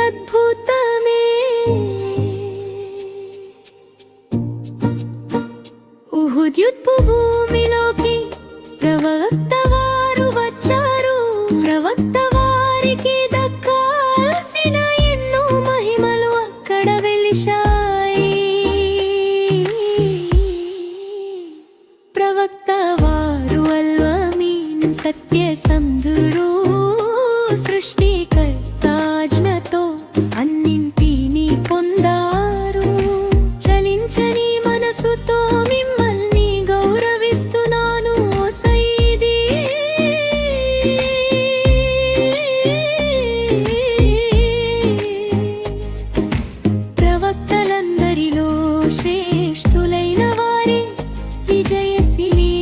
అద్భుతమే ఉహుద్యుత్పు భూమిలోకి ప్రవక్త వారు వచ్చారు. ప్రవక్త వారికి దక్కాల్సిన ఎన్నో మహిమలు అక్కడ వెలిశాయి. ప్రవక్త వారు అల్వమీన్ సత్యసంధురు. సృష్టికర్తాజ్ఞతో అన్నింటినీ పొందారు. చలించని మనసుతో మిమ్మల్ని గౌరవిస్తున్నాను ఓ సయ్యిదీ. ప్రవక్తలందరిలో శ్రేష్ఠులైన వారే విజయశీలి.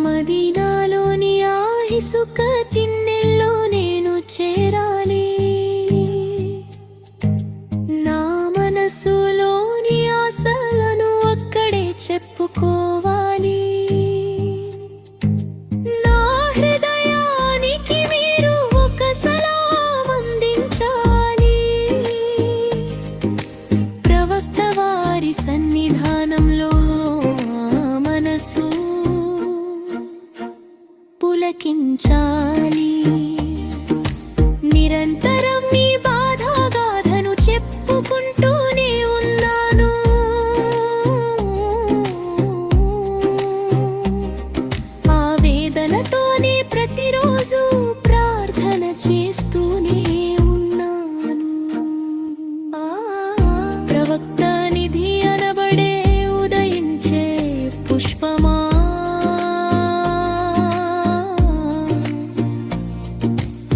మదీనాలోని ఆ ఇసుక తిన్నెల్లో నేను చేరాలి. నా మనసులోని ఆశలను అక్కడే చెప్పుకోవాలి. నా హృదయానికి మీరు ఒక సలాం అందించాలి. ప్రవక్త వారి సన్నిధానంలో మనసు పులకించాలి. నిరంతరం నీ బాధాగాథను చెప్పుకుంటూనే ఉన్నాను. ఆవేదనతోనే ప్రతిరోజు ప్రార్థన చేస్తూనే ఉన్నాను. ప్రవక్త నిధి అనబడే ఉదయించే పుష్పమా,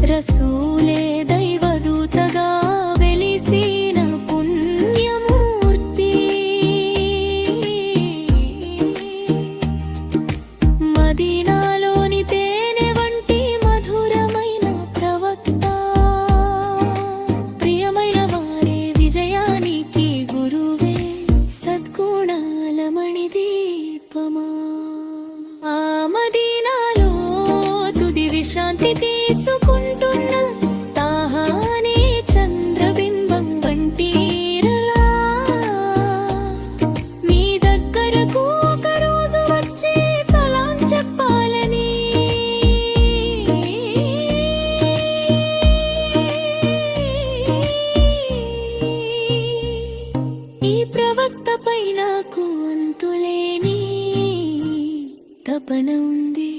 రసూలే దైవదూతగా వెలిసిన పుణ్యమూర్తి. మదీనాలోని తేనె వంటి మధురమైన ప్రవక్త. ప్రియమైన వారే విజయానికి గురువే, సద్గుణాల మణిదీపమా. ఆ మదీనాలో తుది విశ్రాంతి తీసుకుంటున్న తాహానే చంద్రబింబం వంటిరలా. మీ దగ్గరకు ఒక రోజు వచ్చి సలాం చెప్పాలని. ఈ ప్రవక్తపై నాకు అంతులేని తపన ఉంది.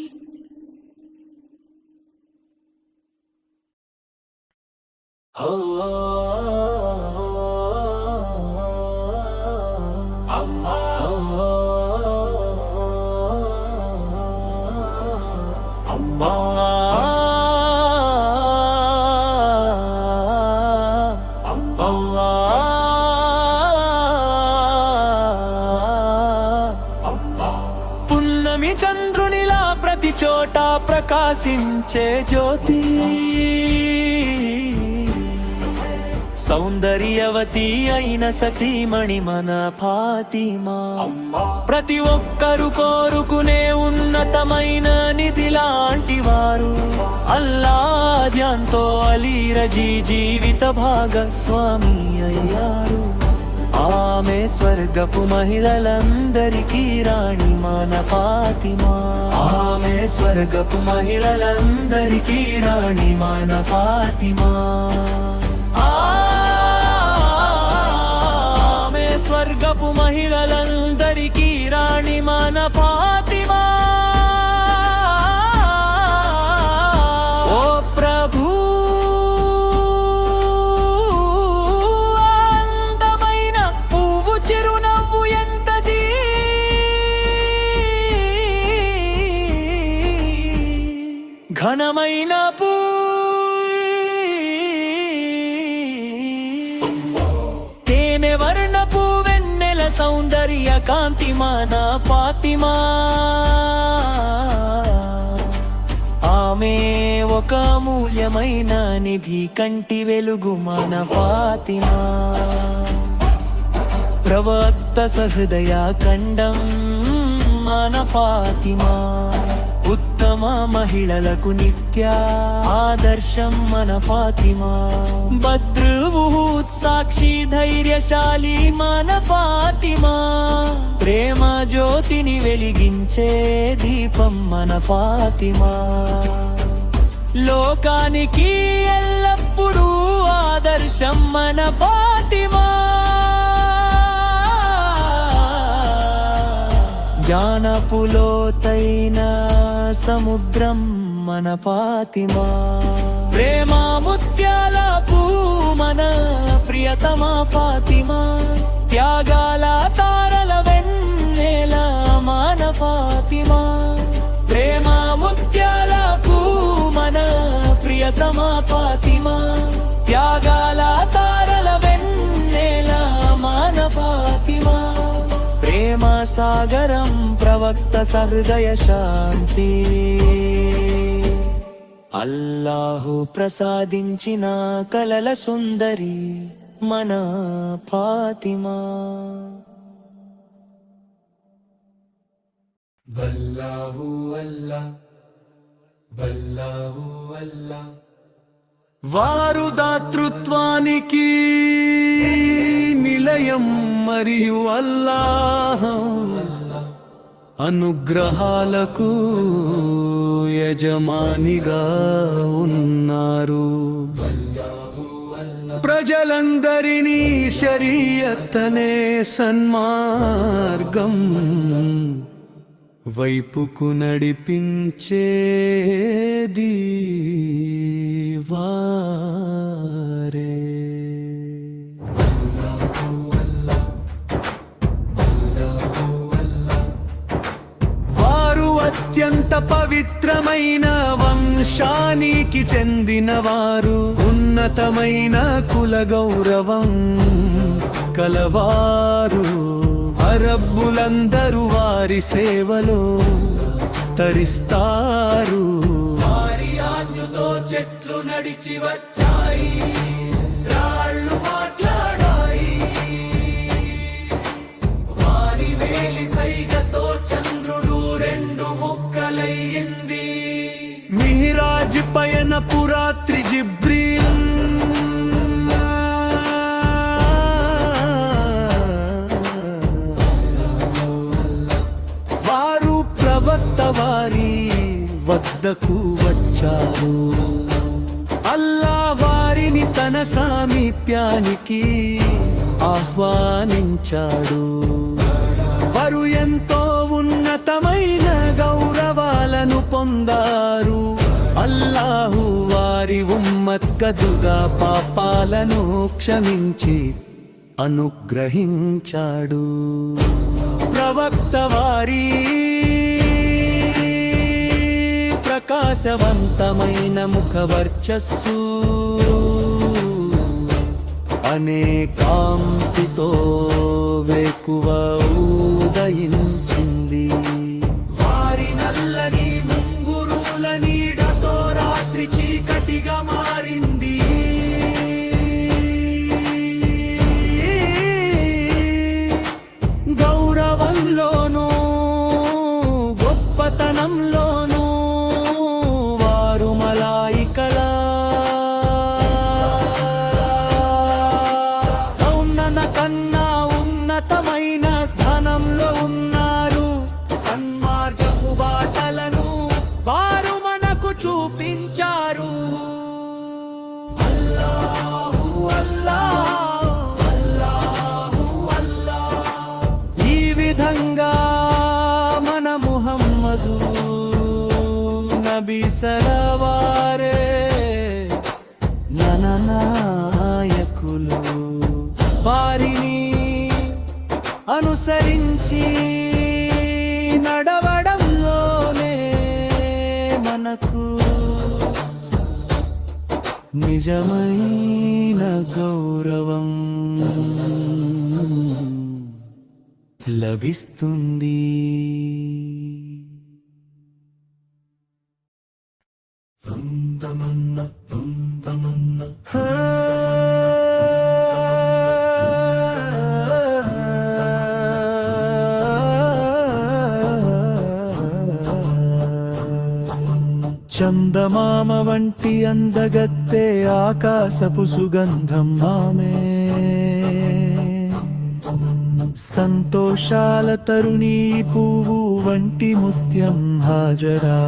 పున్నమి చంద్రునిలా ప్రతి చోట ప్రకాశించే జ్యోతి. సౌందర్యవతి అయిన సతీమణి మన ఫాతిమా. ప్రతి ఒక్కరు కోరుకునే ఉన్నతమైన నిధి లాంటి వారు. అల్లా ధ్యాన్తో అలీ రజీ జీవిత భాగస్వామి అయ్యారు. ఆమె స్వర్గపు మహిళలందరికీ రాణి మన ఫాతిమా. ఆమె స్వర్గపు మహిళలందరికీ రాణి మన ఫాతిమా. ఆమె స్వర్గపు మహిళలందరికీ రాణి మన ఫాతిమా. ఓ ప్రభు, అందమైన పువ్వు చిరునవ్వు ఎంతది. ఘనమైన తేనె వర్ణపు వెన్నెల సౌందర్య కాంతి మన ఫాతిమా. ఆ ఆమె ఒక అమూల్యమైన నిధి, కంటి వెలుగు మన ఫాతిమా. ప్రవక్త సహృదయ ఖండం మన ఫాతిమా. ఉత్తమ మహిళలకు నిత్య ఆదర్శం మన ఫాతిమా. బద్ర్ ఉహుద్ సాక్షి ధైర్యశాలి మన ఫాతిమా. ప్రేమ జ్యోతిని వెలిగించే దీపం మన ఫాతిమా. లోకానికి ఎల్లప్పుడూ ఆదర్శం మన ఫాతిమా. జానపులోతైన సముద్రం మన ఫాతిమా. ప్రేమ ముత్యాల పూ మన ప్రియతమా ఫాతిమా. త్యాగాల తారల వెన్నెల మన ఫాతిమా. ప్రేమ ముత్యాల పూ మన ప్రియతమా ఫాతిమా. త్యాగాల తారల వెన్నెల మన ఫాతిమా. ప్రేమ సాగరం ప్రవక్త సహృదయ శాంతి. అల్లాహు ప్రసాదించిన కలల సుందరి మన ఫాతిమా. వల్లాహు అల్లా, వల్లాహు అల్లా. వారు దాతృత్వానికి నిలయం మరియు అల్లాహ్ అనుగ్రహాలకు యజమానిగా ఉన్నారు. ప్రజలందరినీ శరీయతనే సన్మార్గం వైపుకు నడిపించేది వారే. వారు అత్యంత పవిత్రమైన వంశానికి చెందినవారు. ఉన్నతమైన కుల గౌరవం కలవారు. అరబ్బులందరూ వారి సేవలో తరిస్తారు. వారి ఆజ్ఞతో చెట్లు నడిచి వచ్చాయి, రాళ్ళు మాట్లాడాయి. వారి వేలి సైగతో చంద్రుడు రెండు ముక్కలయ్యింది. మిహ్రాజ్ పయనపు రాత్రి జిబ్రీల్ వారు ప్రవక్త వారి వద్దకు వచ్చారు. అల్లా వారిని తన సామీప్యానికి ఆహ్వానించాడు. వారు ఎంతో ఉన్నతమైన గౌరవాలను పొందారు. అల్లాహు వారి ఉమ్మత్కదుగా పాపాలను క్షమించి అనుగ్రహించాడు. ప్రవక్త వారి ప్రకాశవంతమైన ముఖవర్చస్సు అనేకాంతితో వేకువ ఉదయించింది. వారి నల్లని ముంగురుల నీడతో రాత్రి చీకటిగా మారింది. గౌరవంలోనూ గొప్పతనంలోనూ వారు మలాయికల ఉన్నత కన్నా ఉన్నతమైన స్థానంలో ఉన్నారు. సన్మార్గపు బాటలను వారు మనకు చూపించారు. అల్లాహు అల్లాహ్, అల్లాహు అల్లాహ్. ఈ విధంగా మన ముహమ్మదు నబీ సలవారే మన నాయకులు. వారిని అనుసరించి నడవడంలోనే మనకు నిజమైన గౌరవం లభిస్తుంది. చందమామ వంటి అందగత్తే ఆకాశపు సుగంధం ఆమె సంతోషాల తరుణీ పువ్వు వంటి ముత్యం హాజరా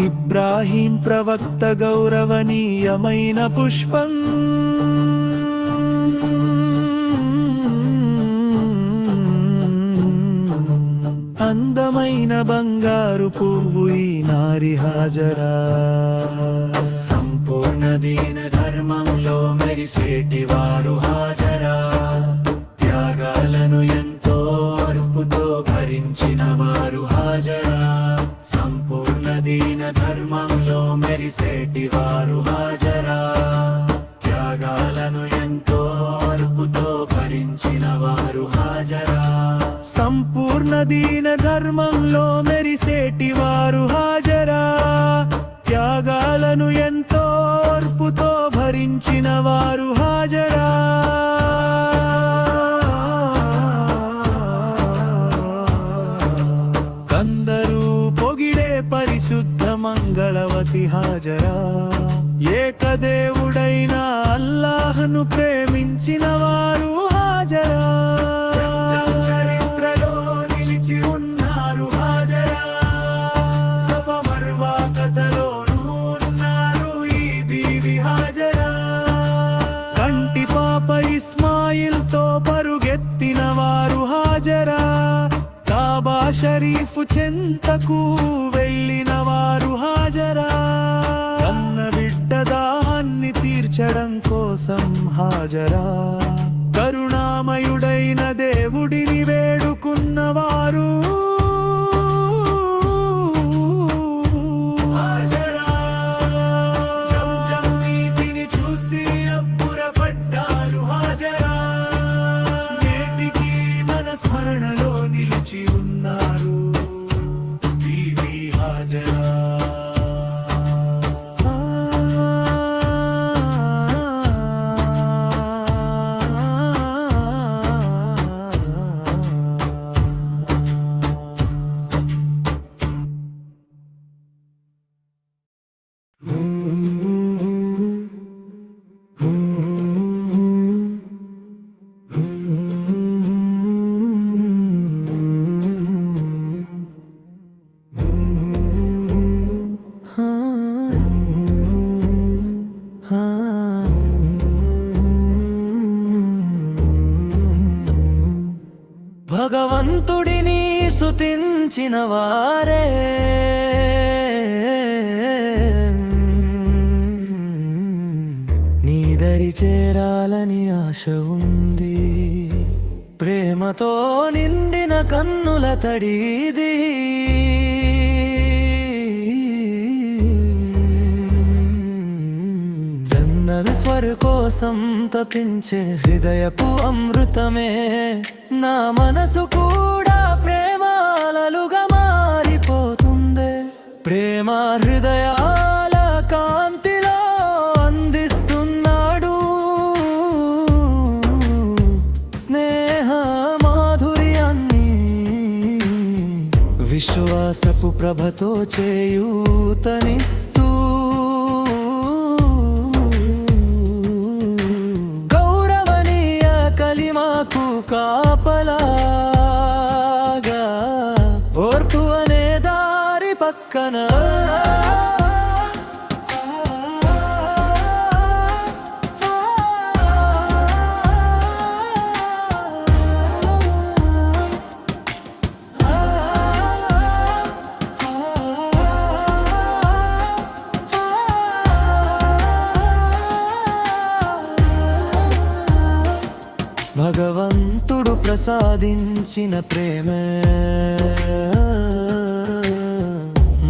ఇబ్రాహీం ప్రవక్త గౌరవనీయమైన పుష్పం అందమైన బంగారు పువ్వు ఈ నారి హాజరా సంపూర్ణ దీన ధర్మంలో మెరిసేటి వారు హాజరా త్యాగాలను ఎంతో అర్పుతో భరించిన వారు హాజరా సంపూర్ణ దీన ధర్మంలో మెరిసేటి వారు హాజరా త్యాగాలను ఎంతో అర్పుతో భరించిన వారు హాజరా సంపూర్ణ దీన ధర్మంలో మెరిసేటి వారు హాజరా త్యాగాలను ఎంతో ఓర్పుతో భరించిన వారు హాజరా కందరూ పొగిడే పరిశుద్ధ మంగళవతి హాజరా ఏకదేవుడైన అల్లాహ్ను ప్రేమించిన వారు హాజరా చరిత్రలో నిలిచి ఉన్నారు హాజరా సఫ మర్వా కథలోనూ ఉన్నారు ఈ బీవి హాజరా కంటి పాప ఇస్మాయిల్ తో పరుగెత్తిన వారు హాజరా కాబా షరీఫ్ చెంతకు వెళ్ళిన వారు హాజరా కన్న బిడ్డ దాహాన్ని తీర్చడం కోసం హాజరా కరుణామయుడైన దేవుడిని వేడుకున్నవారు హాజరా జంజం నీటిని చూసి అబ్బురపడ్డారు హాజరా నేటికి మన స్మరణలో నిలిచి ఉన్నారు బీవీ హాజరా భగవంతుడిని స్తుతించిన వారే నీ దరి చేరాలని ఆశ ఉంది ప్రేమతో నిండిన కన్నుల తడిది జన్నత్ స్వర్ కోసం తపించే హృదయపు అమృతమే నా మనసు కూడా ప్రేమాలలుగా మారిపోతుంది ప్రేమ హృదయాల కాంతిలో అందిస్తున్నాడు స్నేహ మాధుర్యాన్ని విశ్వాసపు ప్రభతో చేయూతనిస్తూ గౌరవనీయ కలిమాకు కాపలాగా ఓర్పు అనే దారి పక్కన భగవంతుడు ప్రసాదించిన ప్రేమే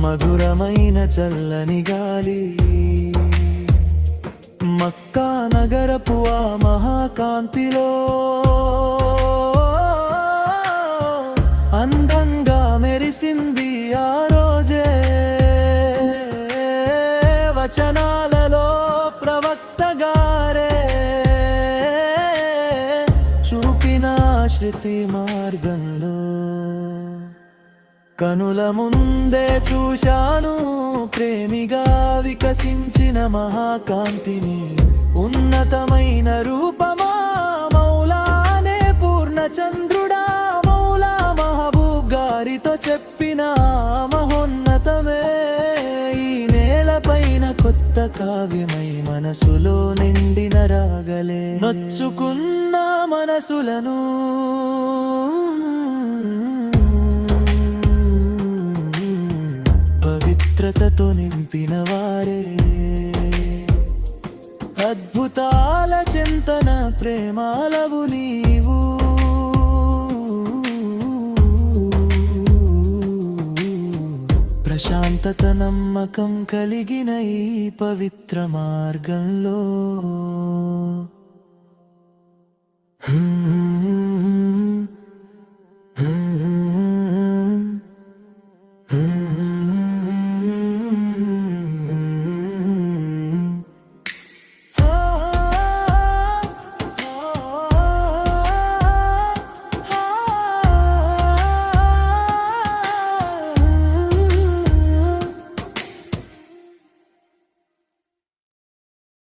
మధురమైన చల్లని గాలి మక్కా నగరపు ఆ మహాకాంతిలో అందంగా మెరిసింది ఆ రోజే వచనాలలో ప్రవక్త గారే చూపిన శృతి మార్గంలో కనుల ముందే చూశాను ప్రేమిగా వికసించిన మహాకాంతిని. ఉన్నతమైన రూపమా మౌలానే పూర్ణచంద్రుడా, మౌలా మహబూబ్ గారితో చెప్పిన మహోన్నతమే ఈ నేలపైన కొత్త కావ్యమై మనసులో నిండిన రాగలే. నొచ్చుకున్న మనసులను పవిత్రతతో నింపిన వారే, అద్భుతాల చింతన ప్రేమాలవు నీవు. ప్రశాంతత నమ్మకం కలిగిన ఈ పవిత్ర మార్గంలో